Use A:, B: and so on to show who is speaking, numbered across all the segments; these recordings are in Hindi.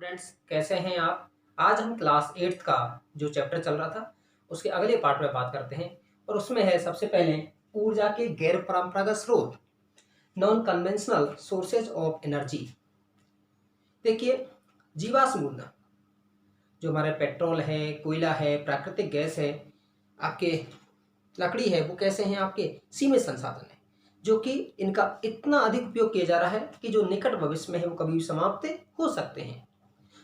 A: फ्रेंड्स, कैसे हैं आप। आज हम क्लास 8th का जो चैप्टर चल रहा था उसके अगले पार्ट में बात करते हैं। और उसमें है सबसे पहले ऊर्जा के गैर परंपरागत स्रोत, non conventional sources of energy. देखिए, जीवाश्म ईंधन जो हमारे पेट्रोल है, कोयला है, प्राकृतिक गैस है, आपके लकड़ी है, वो कैसे हैं आपके सीमित संसाधन है, जो कि इनका इतना अधिक उपयोग किया जा रहा है कि जो निकट भविष्य में है वो कभी भी समाप्त हो सकते हैं।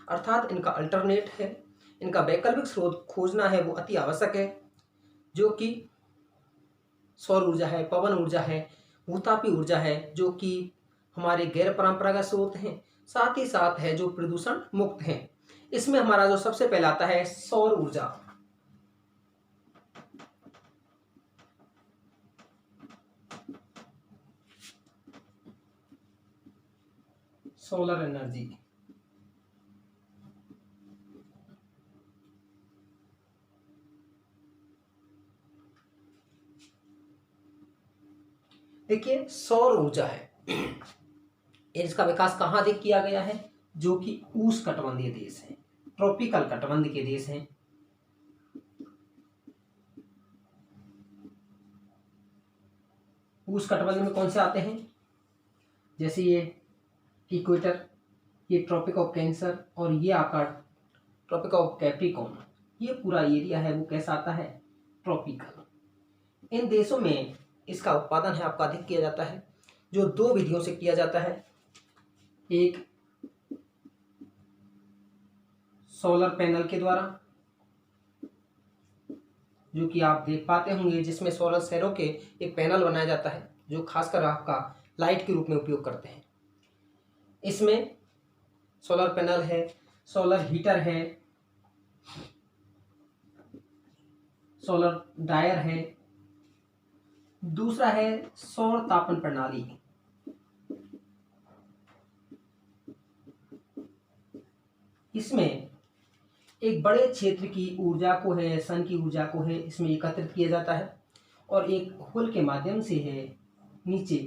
A: अर्थात इनका अल्टरनेट है, इनका वैकल्पिक स्रोत खोजना है, वो अति आवश्यक है। जो कि सौर ऊर्जा है, पवन ऊर्जा है, भूतापी ऊर्जा है, जो कि हमारे गैर परंपरागत स्रोत हैं। साथ ही साथ है जो प्रदूषण मुक्त हैं। इसमें हमारा जो सबसे पहला आता है सौर ऊर्जा। Solar energy. देखिए, सौर ऊर्जा है, इसका विकास कहाँ अधिक किया गया है? जो कि उष्णकटिबंधीय देश हैं, ट्रॉपिकल कटिबंध के देश हैं। उष्णकटिबंध में कौन से आते हैं? जैसे ये इक्वेटर, ये ट्रॉपिक ऑफ कैंसर, और ये आपका ट्रॉपिक ऑफ कैप्रिकॉर्न। ये पूरा एरिया है वो कैसा आता है? ट्रॉपिकल। इन देशों में इसका उत्पादन है आपका अधिक किया जाता है, जो दो विधियों से किया जाता है। एक सोलर पैनल के द्वारा, जो कि आप देख पाते होंगे, जिसमें सोलर सेलों के एक पैनल बनाया जाता है जो खासकर आपका लाइट के रूप में उपयोग करते हैं। इसमें सोलर पैनल है, सोलर हीटर है, सोलर ड्रायर है। दूसरा है सौर तापन प्रणाली। इसमें एक बड़े क्षेत्र की ऊर्जा को है, सन की ऊर्जा को है, इसमें एकत्रित किया जाता है और एक होल के माध्यम से है नीचे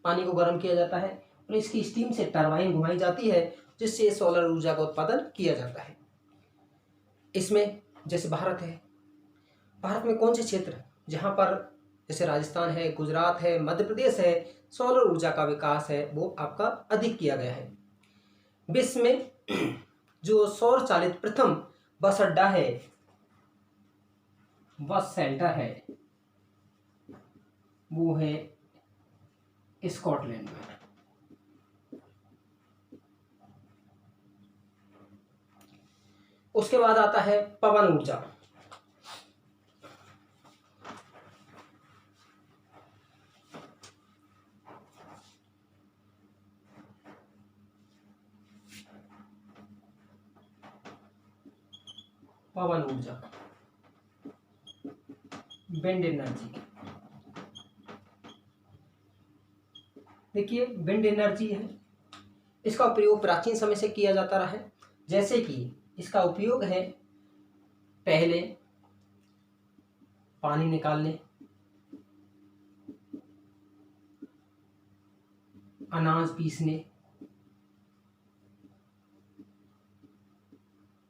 A: पानी को गर्म किया जाता है और इसकी स्टीम से टरबाइन घुमाई जाती है, जिससे सोलर ऊर्जा का उत्पादन किया जाता है। इसमें जैसे भारत है, भारत में कौन से क्षेत्र जहाँ पर जैसे राजस्थान है, गुजरात है, मध्य प्रदेश है, सोलर ऊर्जा का विकास है वो आपका अधिक किया गया है। विश्व में जो सौर चालित प्रथम बस अड्डा है, बस सेंटर है, वो है स्कॉटलैंड में। उसके बाद आता है पवन ऊर्जा। पवन ऊर्जा, विंड एनर्जी। देखिए, विंड एनर्जी है, इसका प्रयोग प्राचीन समय से किया जाता रहा है। जैसे कि इसका उपयोग है पहले पानी निकालने, अनाज पीसने,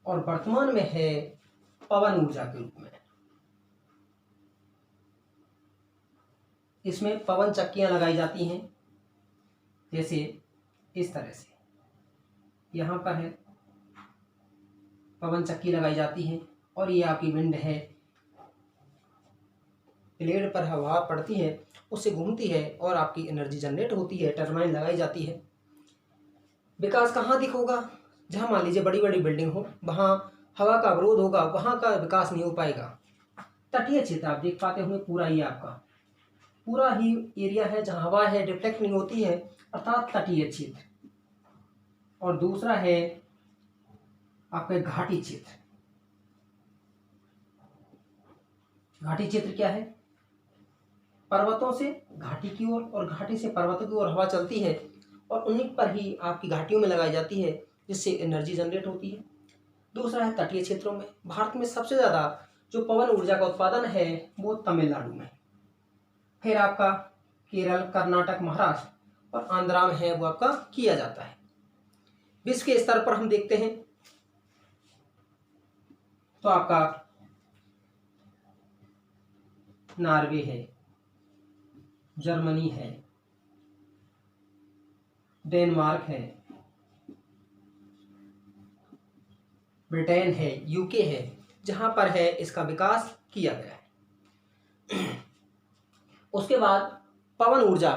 A: और वर्तमान में है पवन ऊर्जा के रूप में। इसमें पवन चक्कियां लगाई जाती हैं, जैसे इस तरह से यहाँ पर है पवन चक्की लगाई जाती है और ये आपकी विंड है, प्लेट पर हवा पड़ती है, उससे घूमती है और आपकी एनर्जी जनरेट होती है, टरबाइन लगाई जाती है। विकास कहाँ अधिक होगा? जहाँ मान लीजिए बड़ी बड़ी बिल्डिंग हो, वहाँ हवा का अवरोध होगा, वहाँ का विकास नहीं हो पाएगा। तटीय क्षेत्र आप देख पाते होंगे, पूरा ही आपका पूरा ही एरिया है जहाँ हवा है रिफ्लेक्ट नहीं होती है, अर्थात तटीय क्षेत्र। और दूसरा है आपका घाटी क्षेत्र। घाटी क्षेत्र क्या है? पर्वतों से घाटी की ओर और घाटी से पर्वतों की ओर हवा चलती है और उन्हीं पर ही आपकी घाटियों में लगाई जाती है, जिससे एनर्जी जनरेट होती है। दूसरा है तटीय क्षेत्रों में। भारत में सबसे ज़्यादा जो पवन ऊर्जा का उत्पादन है वो तमिलनाडु में, फिर आपका केरल, कर्नाटक, महाराष्ट्र और आंध्रा में है, वो आपका किया जाता है। विश्व के स्तर पर हम देखते हैं तो आपका नॉर्वे है, जर्मनी है, डेनमार्क है, ब्रिटेन है, यूके है, जहां पर है इसका विकास किया गया है। उसके बाद पवन ऊर्जा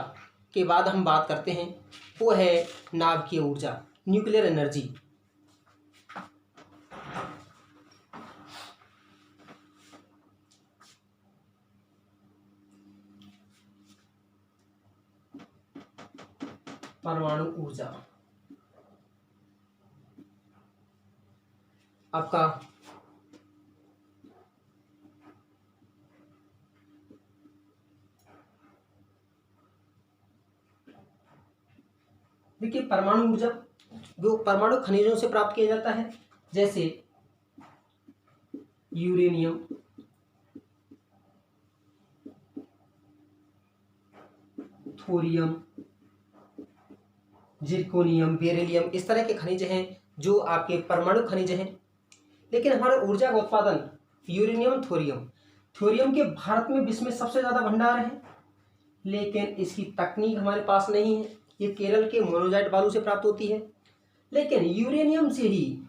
A: के बाद हम बात करते हैं, वो है नाभिकीय ऊर्जा, न्यूक्लियर एनर्जी। परमाणु ऊर्जा आपका देखिए, परमाणु ऊर्जा जो परमाणु खनिजों से प्राप्त किया जाता है, जैसे यूरेनियम, थोरियम, जिरकोनियम, बेरिलियम, इस तरह के खनिज हैं जो आपके परमाणु खनिज हैं। लेकिन हमारा ऊर्जा का उत्पादन यूरेनियम, थोरियम के भारत में विश्व में सबसे ज़्यादा भंडार है, लेकिन इसकी तकनीक हमारे पास नहीं है। ये केरल के मोनोजाइट बालू से प्राप्त होती है। लेकिन यूरेनियम से ही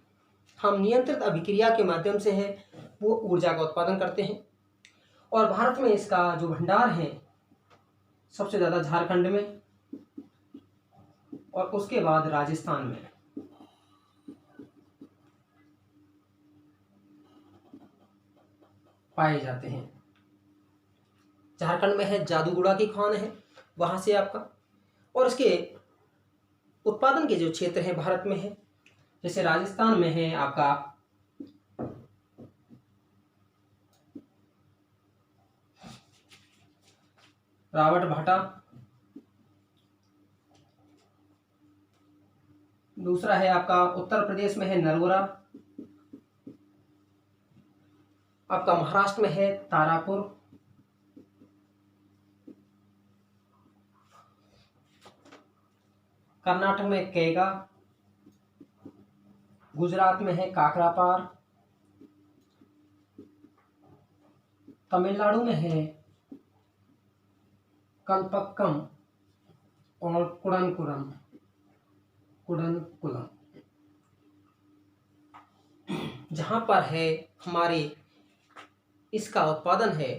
A: हम नियंत्रित अभिक्रिया के माध्यम से है वो ऊर्जा का उत्पादन करते हैं। और भारत में इसका जो भंडार है सबसे ज़्यादा झारखंड में और उसके बाद राजस्थान में। पाए जाते हैं। झारखंड में है, जादूगुड़ा की खान है, वहां से आपका। और इसके उत्पादन के जो क्षेत्र हैं भारत में है, जैसे राजस्थान में है आपका रावट भाटा, दूसरा है आपका उत्तर प्रदेश में है नरोरा, आपका महाराष्ट्र में है तारापुर, कर्नाटक में कैगा, गुजरात में है काकरापार, तमिलनाडु में है कल्पक्कम और कुडनकुलम। जहां पर है हमारे इसका उत्पादन है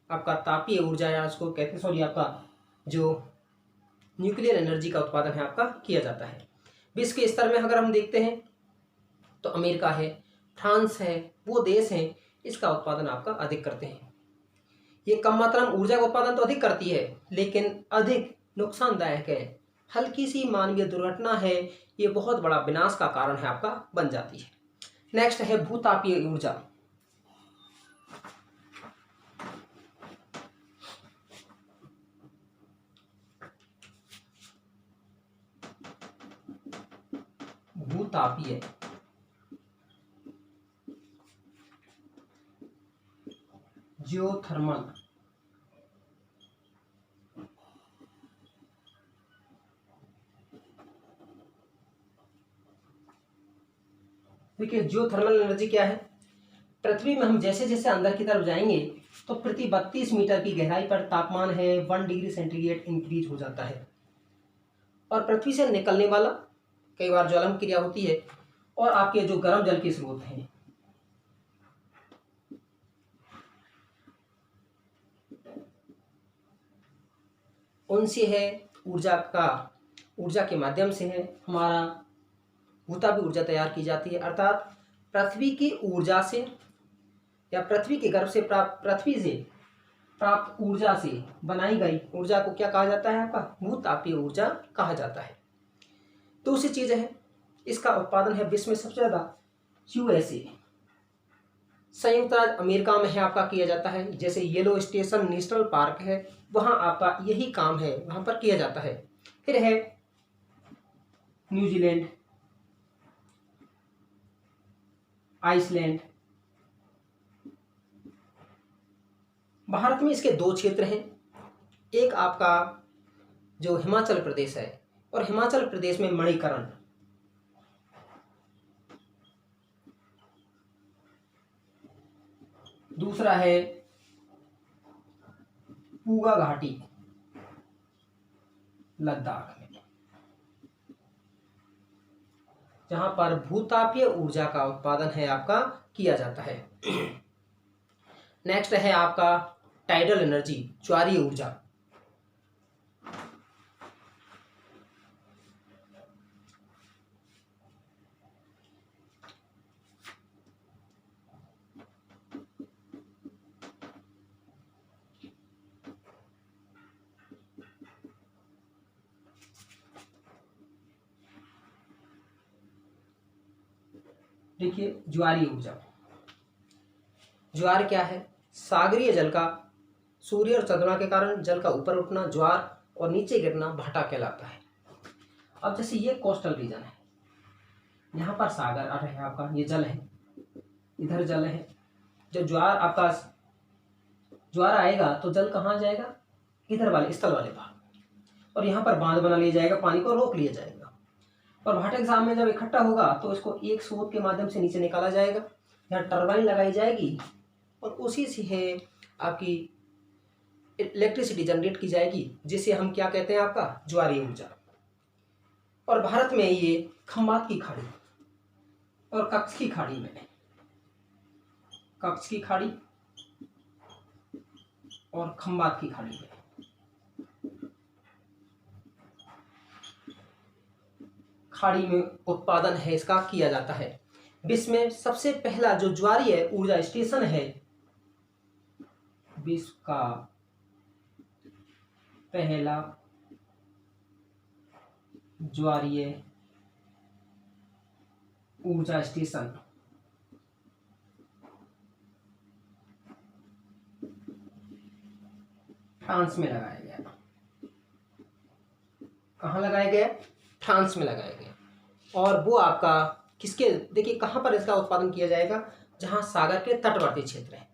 A: आपका तापीय ऊर्जा, या उसको कहते हैं, सॉरी, आपका जो न्यूक्लियर एनर्जी का उत्पादन है आपका किया जाता है। विश्व के स्तर में अगर हम देखते हैं तो अमेरिका है, फ्रांस है, वो देश हैं इसका उत्पादन आपका अधिक करते हैं। ये कम मात्रा में ऊर्जा का उत्पादन तो अधिक करती है, लेकिन अधिक नुकसानदायक है। हल्की सी मानवीय दुर्घटना है, ये बहुत बड़ा विनाश का कारण है आपका बन जाती है। नेक्स्ट है भूतापीय ऊर्जा। भूतापीय जियोथर्मल, देखिए जियोथर्मल एनर्जी क्या है। पृथ्वी में हम जैसे जैसे अंदर की तरफ जाएंगे तो प्रति 32 मीटर की गहराई पर तापमान है 1 डिग्री सेंटीग्रेड इंक्रीज हो जाता है। और पृथ्वी से निकलने वाला कई बार ज्वालामुखी क्रिया होती है, और आपके जो गर्म जल के स्रोत हैं उनसे है ऊर्जा के माध्यम से है हमारा भूतापीय ऊर्जा तैयार की जाती है। अर्थात पृथ्वी की ऊर्जा से या पृथ्वी के गर्भ से पृथ्वी से प्राप्त ऊर्जा से बनाई गई ऊर्जा को क्या कहा जाता है आपका भूतापीय ऊर्जा कहा जाता है। दूसरी चीज है इसका उत्पादन है विश्व में सबसे ज्यादा यूएसए, संयुक्त राज्य अमेरिका में है आपका किया जाता है। जैसे येलो स्टेशन नेशनल पार्क है, वहां आपका यही काम है, वहां पर किया जाता है। फिर है न्यूजीलैंड, आइसलैंड। भारत में इसके दो क्षेत्र हैं, एक आपका जो हिमाचल प्रदेश है, और हिमाचल प्रदेश में मणिकरण, दूसरा है पूगा घाटी लद्दाख में, जहां पर भूतापीय ऊर्जा का उत्पादन है आपका किया जाता है। नेक्स्ट है आपका टाइडल एनर्जी, ज्वारीय ऊर्जा। देखिए ज्वारीय ऊर्जा, ज्वार क्या है? सागरीय जल का सूर्य और चंद्रमा के कारण जल का ऊपर उठना ज्वार और नीचे गिरना भाटा कहलाता है। अब जैसे ये कोस्टल रीजन है, यहाँ पर सागर आ रहा है आपका, ये जल है, इधर जल है। जब ज्वार आपका ज्वार आएगा तो जल कहाँ जाएगा? इधर वाले स्थल वाले भाग, और यहाँ पर बांध बना लिया जाएगा, पानी को रोक लिया जाएगा, और भाटा एग्जाम में जब इकट्ठा होगा तो इसको एक स्रोत के माध्यम से नीचे निकाला जाएगा, यहाँ टरबाइन लगाई जाएगी और उसी से है आपकी इलेक्ट्रिसिटी जनरेट की जाएगी, जिसे हम क्या कहते हैं? आपका ज्वारीय ऊर्जा। और भारत में ये खंबात की खाड़ी और कच्छ की खाड़ी में, कच्छ की खाड़ी और खंबात की खाड़ी में खाड़ी में उत्पादन है इसका किया जाता है। विश्व में सबसे पहला जो ज्वारीय ऊर्जा स्टेशन है, विश्व का पहला ज्वारीय ऊर्जा स्टेशन फ्रांस में लगाया गया। कहाँ लगाया गया? फ्रांस में लगाया गया। और वो आपका किसके, देखिए कहाँ पर इसका उत्पादन किया जाएगा? जहाँ सागर के तटवर्ती क्षेत्र है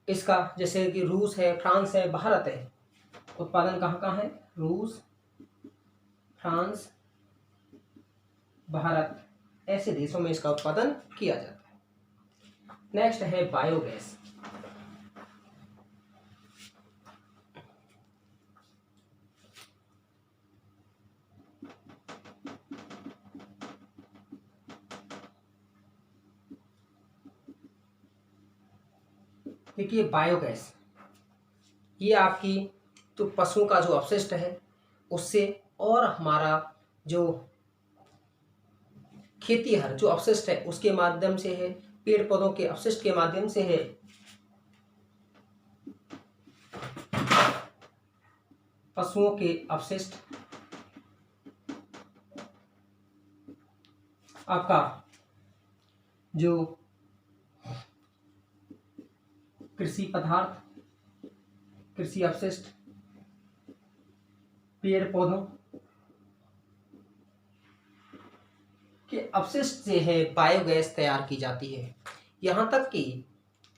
A: इसका, जैसे कि रूस है, फ्रांस है, भारत है। उत्पादन कहाँ कहाँ है? रूस, फ्रांस, भारत, ऐसे देशों में इसका उत्पादन किया जाता है। नेक्स्ट है बायोगैस। देखिए बायोगैस, ये आपकी तो पशुओं का जो अपशिष्ट है उससे, और हमारा जो खेती हर जो अपशिष्ट है उसके माध्यम से है, पेड़ पौधों के अपशिष्ट के माध्यम से है, पशुओं के अपशिष्ट, आपका जो कृषि पदार्थ, कृषि अपशिष्ट, पेड़ पौधों के अपशिष्ट से है बायोगैस तैयार की जाती है। यहाँ तक कि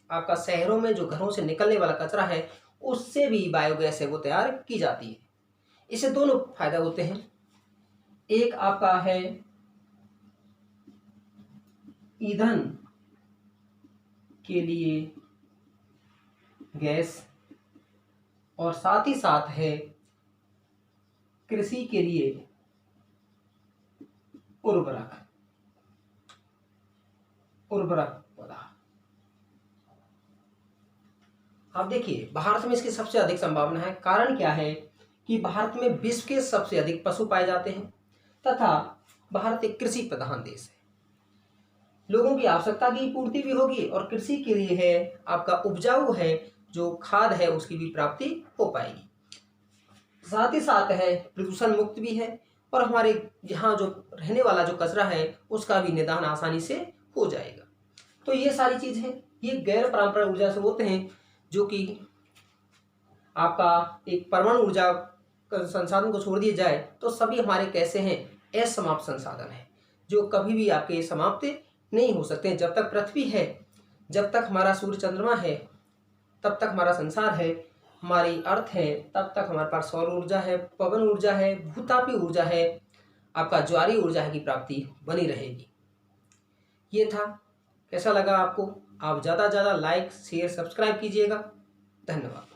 A: आपका शहरों में जो घरों से निकलने वाला कचरा है उससे भी बायोगैस है वो तैयार की जाती है। इससे दोनों फायदा होते हैं, एक आपका है ईंधन के लिए गैस, और साथ ही साथ है कृषि के लिए उर्वरक पदार्थ। अब देखिए भारत में इसकी सबसे अधिक संभावना है। कारण क्या है कि भारत में विश्व के सबसे अधिक पशु पाए जाते हैं तथा भारत एक कृषि प्रधान देश है। लोगों की आवश्यकता की पूर्ति भी होगी और कृषि के लिए है आपका उपजाऊ है जो खाद है उसकी भी प्राप्ति हो पाएगी। साथ ही साथ है प्रदूषण मुक्त भी है, और हमारे यहाँ जो रहने वाला जो कचरा है उसका भी निदान आसानी से हो जाएगा। तो ये सारी चीज़ है, ये गैर पारंपरिक ऊर्जा स्रोत हैं जो कि आपका एक परमाणु ऊर्जा संसाधन को छोड़ दिया जाए तो सभी हमारे कैसे हैं? असमाप्त संसाधन है जो कभी भी आपके समाप्त नहीं हो सकते। जब तक पृथ्वी है, जब तक हमारा सूर्य चंद्रमा है, तब तक हमारा संसार है, हमारी अर्थ है, तब तक हमारे पास सौर ऊर्जा है, पवन ऊर्जा है, भूतापी ऊर्जा है, आपका ज्वारीय ऊर्जा की प्राप्ति बनी रहेगी। ये था कैसा लगा आपको? आप ज़्यादा से ज़्यादा लाइक शेयर सब्सक्राइब कीजिएगा। धन्यवाद।